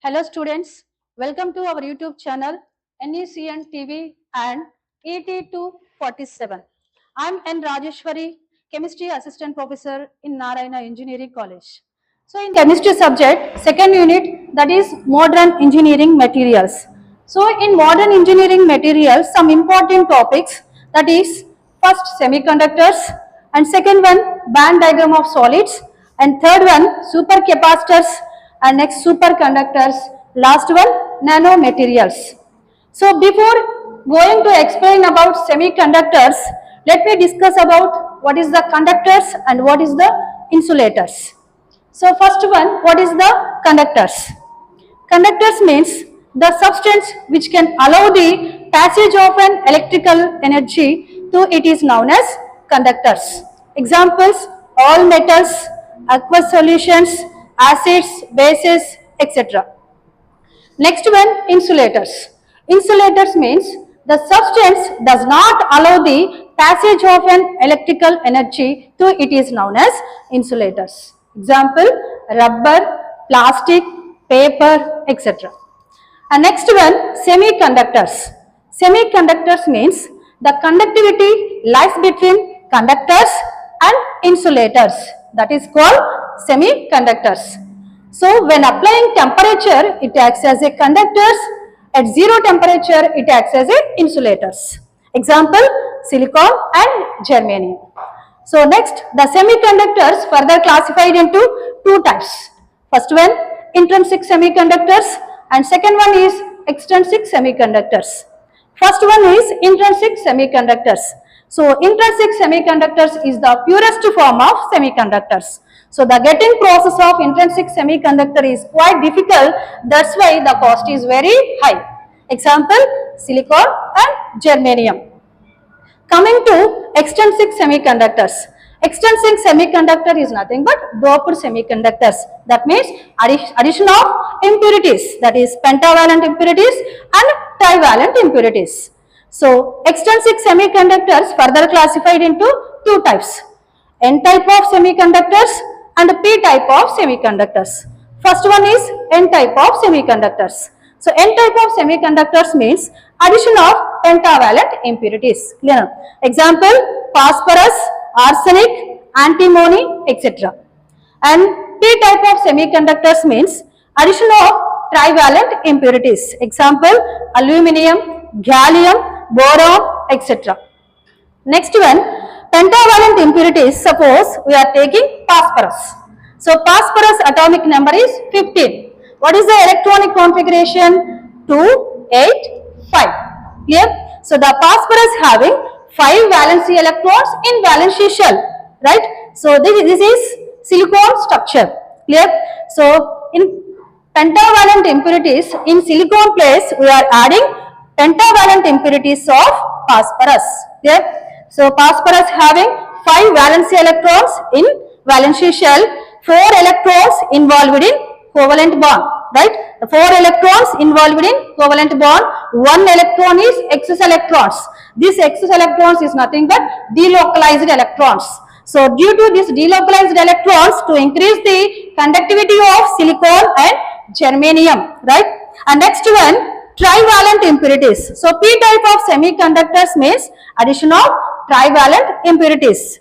Hello students, welcome to our YouTube channel NECN TV and ET247. I am N. Rajeshwari, Chemistry Assistant Professor in Narayana Engineering College. So in Chemistry subject, second unit, that is Modern Engineering Materials. So in Modern Engineering Materials, some important topics, that is first semiconductors, and second one band diagram of solids, and third one supercapacitors, and next superconductors, last one nanomaterials. So before going to explain about semiconductors, let me discuss about what is the conductors and what is the insulators. So first one, what is the conductors? Conductors means the substance which can allow the passage of an electrical energy to it is known as conductors. Examples, all metals, aqueous solutions, acids, bases, etc. Next one, insulators. Insulators means the substance does not allow the passage of an electrical energy to it is known as insulators. Example, rubber, plastic, paper, etc. And next one, semiconductors. Semiconductors means the conductivity lies between conductors and insulators. That is called semiconductors. So when applying temperature, it acts as a conductors. At zero temperature, it acts as a insulators. Example, silicon and germanium. So next, the semiconductors further classified into two types. First one, intrinsic semiconductors, and second one is extrinsic semiconductors. First one is intrinsic semiconductors. So intrinsic semiconductors is the purest form of semiconductors. So the getting process of intrinsic semiconductor is quite difficult. That's why the cost is very high. Example, silicon and germanium. Coming to extrinsic semiconductors. Extrinsic semiconductor is nothing but doped semiconductors. That means addition of impurities, that is pentavalent impurities and trivalent impurities. So extrinsic semiconductors further classified into two types. N type of semiconductors and P type of semiconductors. First one is N type of semiconductors. So N type of semiconductors means addition of pentavalent impurities. Clear? Example, phosphorus, arsenic, antimony, etc. And P type of semiconductors means addition of trivalent impurities. Example, aluminium, gallium, boron, etc. Next one, pentavalent impurities. Suppose we are taking phosphorus. So phosphorus atomic number is 15. What is the electronic configuration? 2, 8, 5. Clear? So the phosphorus having 5 valency electrons in valency shell. Right? So this is silicon structure. Clear? So in pentavalent impurities, in silicon place we are adding pentavalent impurities of phosphorus. Clear? So phosphorus having 5 valency electrons in valency shell, 4 electrons involved in covalent bond, right? The 4 electrons involved in covalent bond, 1 electron is excess electrons. This excess electrons is nothing but delocalized electrons. So due to this delocalized electrons, to increase the conductivity of silicon and germanium, right? And next one, trivalent impurities. So P type of semiconductors means addition of trivalent impurities.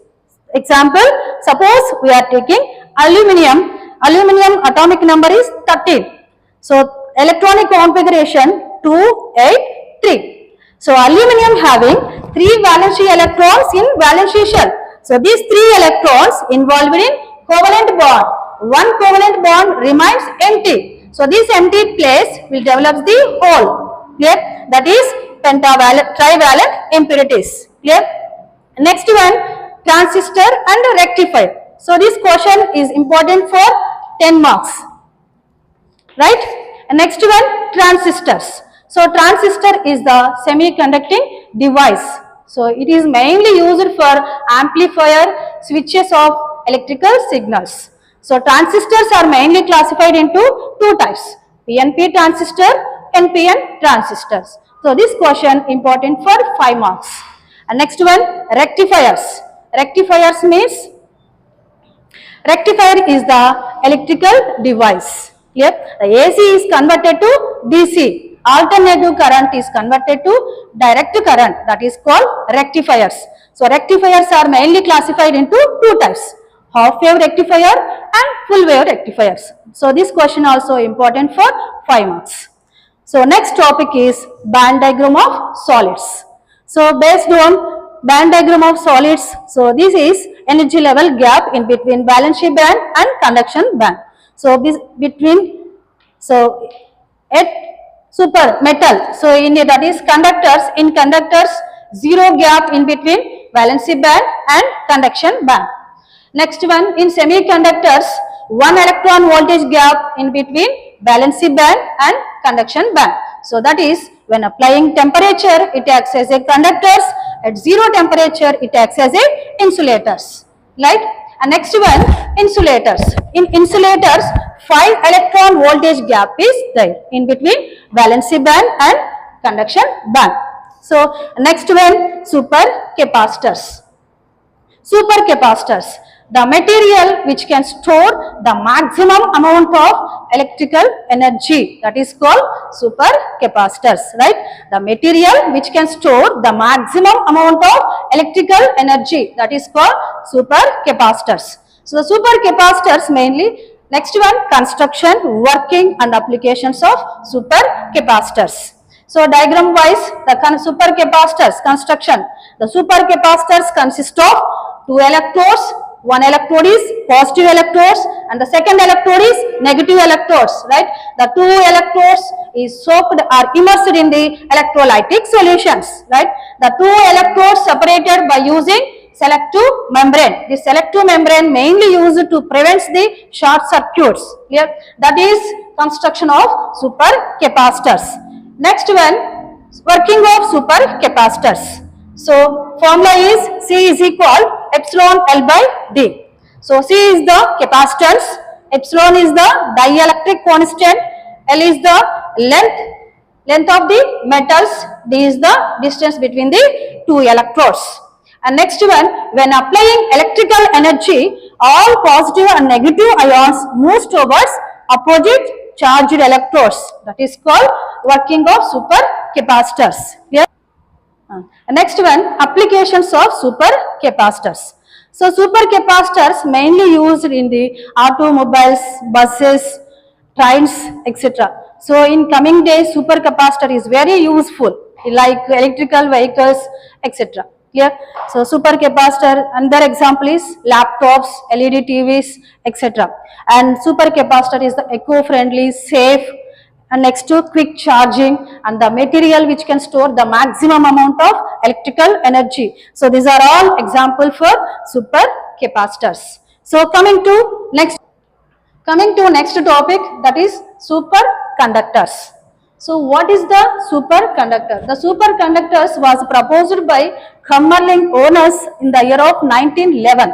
Example, suppose we are taking aluminium. Aluminium atomic number is 13. So electronic configuration 2, 8, 3. So aluminium having 3 valency electrons in valency shell. So these 3 electrons involved in covalent bond. 1 covalent bond remains empty. So this empty place will develop the hole. Clear? That is pentavalent, trivalent impurities. Clear? Next one, transistor and rectifier. So this question is important for 10 marks. Right? Next one, transistors. So transistor is the semiconducting device. So it is mainly used for amplifier switches of electrical signals. So transistors are mainly classified into two types, PNP transistor, NPN transistors. So this question important for 5 marks. And next one, rectifiers. Rectifiers means rectifier is the electrical device. Clear? The AC is converted to DC. Alternative current is converted to direct current, that is called rectifiers. So rectifiers are mainly classified into two types, half wave rectifier and full wave rectifiers. So this question also important for 5 marks. So next topic is band diagram of solids. So based on band diagram of solids, so this is energy level gap in between valency band and conduction band. So at super metal, so in that is conductors, in conductors zero gap in between valency band and conduction band. Next one, in semiconductors, one electron voltage gap in between valency band and conduction band. So that is when applying temperature, it acts as a conductors. At zero temperature, it acts as a insulators. Right? And next one, insulators. In insulators, 5 electron voltage gap is there in between valency band and conduction band. So next one, supercapacitors. Supercapacitors, the material which can store the maximum amount of electrical energy, that is called supercapacitors, right? The material which can store the maximum amount of electrical energy, that is called supercapacitors. So the supercapacitors mainly, next one, construction, working and applications of supercapacitors. So diagram wise, the supercapacitors construction, the supercapacitors consist of two electrodes. One electrode is positive electrodes and the second electrode is negative electrodes, right? The two electrodes is soaked or immersed in the electrolytic solutions, right? The two electrodes separated by using selective membrane. The selective membrane mainly used to prevent the short circuits. Clear? That is construction of supercapacitors. Next one, working of supercapacitors. So formula is C is equal epsilon L by D. So C is the capacitance, epsilon is the dielectric constant, L is the length of the metals, D is the distance between the two electrodes. And next one, when applying electrical energy, all positive and negative ions moves towards opposite charged electrodes. That is called working of supercapacitors. Clear? Next one, applications of supercapacitors. So supercapacitors mainly used in the automobiles, buses, trains, etc. So in coming days, supercapacitor is very useful, like electrical vehicles, etc. Clear? So supercapacitor, another example is laptops, LED TVs, etc. And supercapacitor is the eco-friendly, safe, and next to quick charging and the material which can store the maximum amount of electrical energy. So these are all example for supercapacitors. So coming to next topic, that is superconductors. So what is the superconductor? The superconductors was proposed by Crommelin owners in the year of 1911.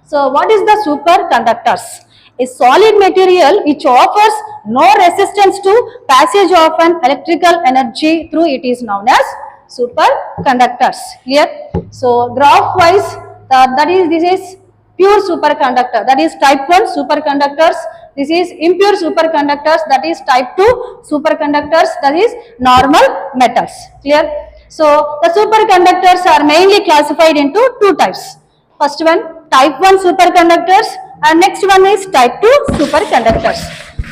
So what is the superconductors? A solid material which offers no resistance to passage of an electrical energy through it is known as superconductors. Clear? So graph wise, this is pure superconductor, that is type 1 superconductors. This is impure superconductors, that is type 2 superconductors, that is normal metals. Clear? So the superconductors are mainly classified into two types. First one, type 1 superconductors, and next one is type 2 superconductors.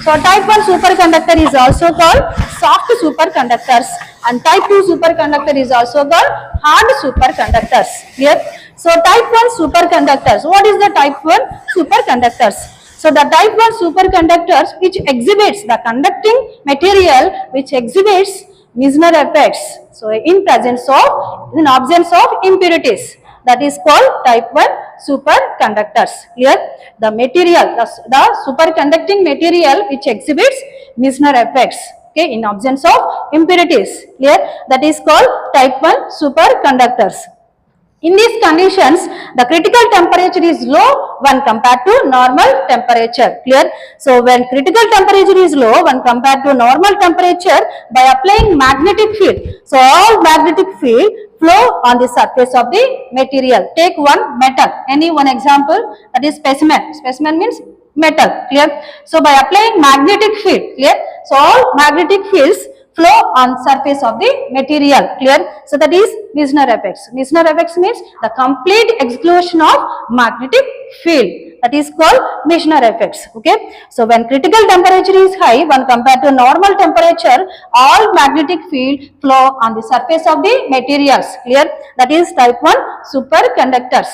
So type 1 superconductor is also called soft superconductors and type 2 superconductor is also called hard superconductors. Clear? So type 1 superconductors. What is the type 1 superconductors? So the type 1 superconductors which exhibits the conducting material which exhibits Meissner effects. So in absence of impurities, that is called type 1 superconductors. Clear? The material, the superconducting material which exhibits Meissner effects, okay, in absence of impurities. Clear? That is called type 1 superconductors. In these conditions, the critical temperature is low when compared to normal temperature. Clear? So when critical temperature is low when compared to normal temperature, by applying magnetic field, so all magnetic field flow on the surface of the material. Take one metal, any one example, that is specimen. Specimen means metal, clear? So by applying magnetic field, clear? So all magnetic fields flow on surface of the material, clear? So that is Meissner effects. Meissner effects means the complete exclusion of magnetic field. That is called Meissner effects. Okay. So when critical temperature is high, when compared to normal temperature, all magnetic field flow on the surface of the materials. Clear? That is type 1 superconductors.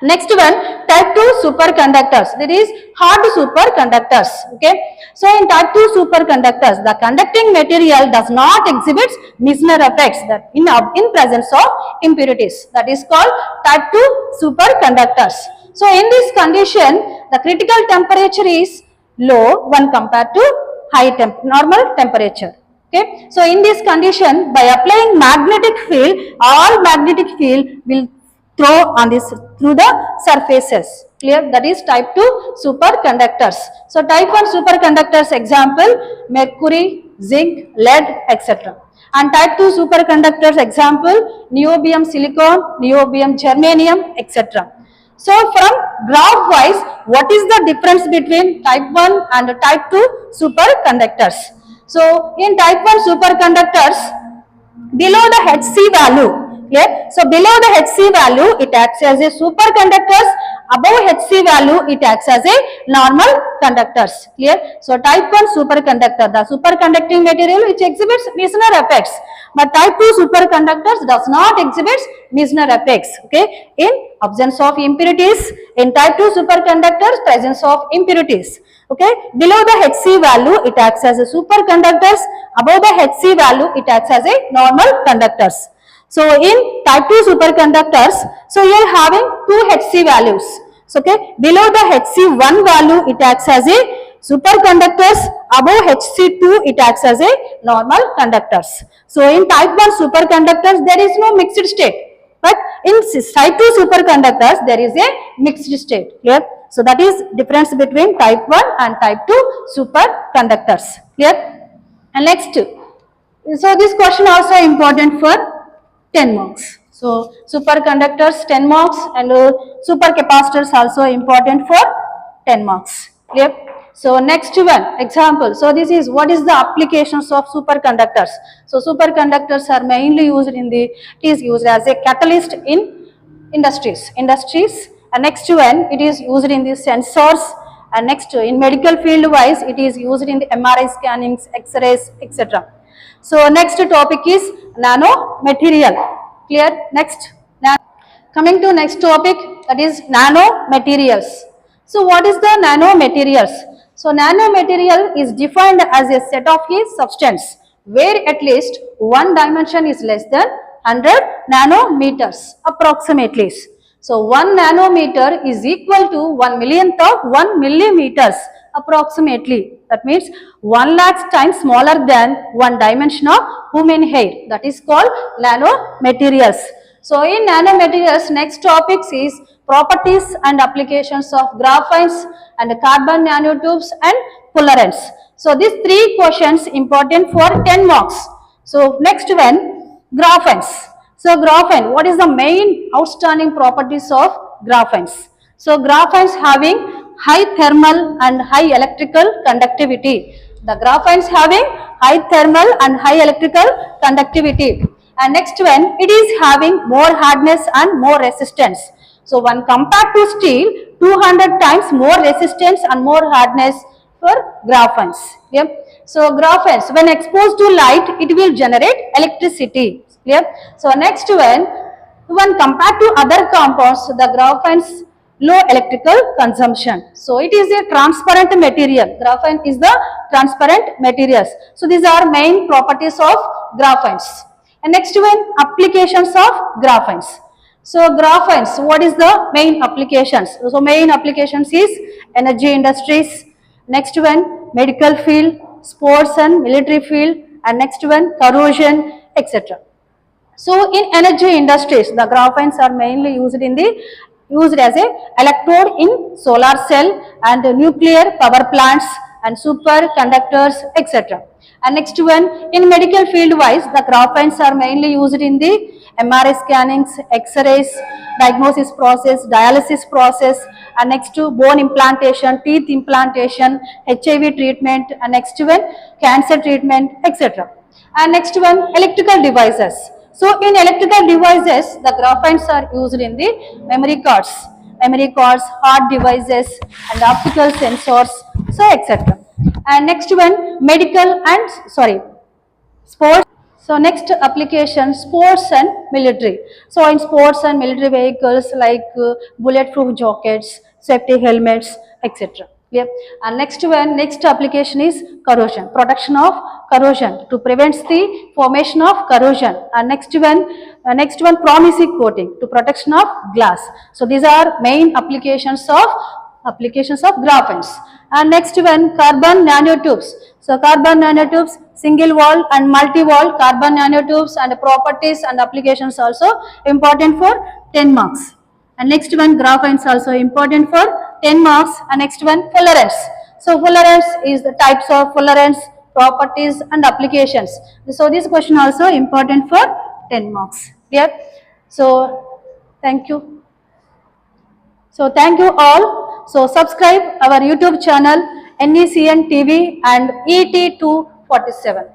Next one, type 2 superconductors. That is hard superconductors. Okay. So in type 2 superconductors, the conducting material does not exhibit Meissner effects that in presence of impurities. That is called type 2 superconductors. So in this condition, the critical temperature is low when compared to normal temperature. Okay. So in this condition, by applying magnetic field, all magnetic field will throw on this through the surfaces. Clear? That is type 2 superconductors. So type 1 superconductors example mercury, zinc, lead, etc. And type 2 superconductors example niobium silicon, niobium germanium, etc. So from graph wise, what is the difference between type 1 and type 2 superconductors? So in type 1 superconductors, below the Hc value, clear? So below the Hc value, it acts as a superconductors. Above Hc value, it acts as a normal conductors. Clear? So type 1 superconductor, the superconducting material which exhibits Meissner effects. But type 2 superconductors does not exhibit Meissner effects. Okay? In absence of impurities, in type 2 superconductors, presence of impurities. Okay? Below the Hc value, it acts as a superconductors. Above the Hc value, it acts as a normal conductors. So in type 2 superconductors, so you are having two Hc values. So okay, below the Hc1 value, it acts as a superconductors. Above Hc2, it acts as a normal conductors. So in type 1 superconductors, there is no mixed state. But in type 2 superconductors, there is a mixed state. Clear? So that is difference between type 1 and type 2 superconductors. Clear? And next, so this question also important for 10 marks. So superconductors 10 marks and supercapacitors also important for 10 marks. Clear? So next one example. So this is what is the applications of superconductors. So superconductors are mainly used in it is used as a catalyst in industries. And next one, it is used in the sensors. And next, in medical field wise, it is used in the MRI scannings, X-rays, etc. So next topic is nanomaterial. Clear? Next. Coming to next topic, that is nanomaterials. So what is the nanomaterials? So nanomaterial is defined as a set of a substance where at least one dimension is less than 100 nanometers approximately. So 1 nanometer is equal to 1 millionth of 1 millimeters approximately. That means 1 lakh times smaller than 1 dimension of human hair. That is called nanomaterials. So in nanomaterials, next topics is properties and applications of graphenes and carbon nanotubes and fullerenes. So these three questions important for 10 marks. So next one, graphenes. So graphene, what is the main outstanding properties of graphenes? So graphenes having high thermal and high electrical conductivity. The graphenes having high thermal and high electrical conductivity. And next one, it is having more hardness and more resistance. So when compared to steel, 200 times more resistance and more hardness for graphenes. Yeah. So graphenes, when exposed to light, it will generate electricity. Clear? So next one, when compared to other compounds, the graphenes low electrical consumption. So it is a transparent material. Graphene is the transparent materials. So these are main properties of graphenes. And next one, applications of graphenes. So graphenes, what is the main applications? So main applications is energy industries. Next one, medical field, sports and military field. And next one, corrosion, etc. So in energy industries, the graphenes are mainly used as a electrode in solar cell and nuclear power plants and superconductors, etc. And next one, in medical field wise, the graphines are mainly used in the MRI scannings, X-rays, diagnosis process, dialysis process, and next to bone implantation, teeth implantation, HIV treatment, and next one, cancer treatment, etc. And next one, electrical devices. So in electrical devices, the graphines are used in the memory cards, hard devices, and optical sensors, so etc. And next one, medical and sports. So next application, sports and military. So in sports and military vehicles like bulletproof jackets, safety helmets, etc. Clear? And next one, next application is corrosion, protection of corrosion to prevent the formation of corrosion. And next one promising coating to protection of glass. So these are main applications of graphene. And next one, carbon nanotubes. So carbon nanotubes, single wall and multi-wall carbon nanotubes, and properties and applications also important for 10 marks. And next one, graphene is also important for 10 marks. And next one, fullerenes. So fullerenes is the types of fullerenes, properties and applications. So this question also important for 10 marks. Clear? So thank you. So thank you all. So subscribe our YouTube channel NECN TV and ET247.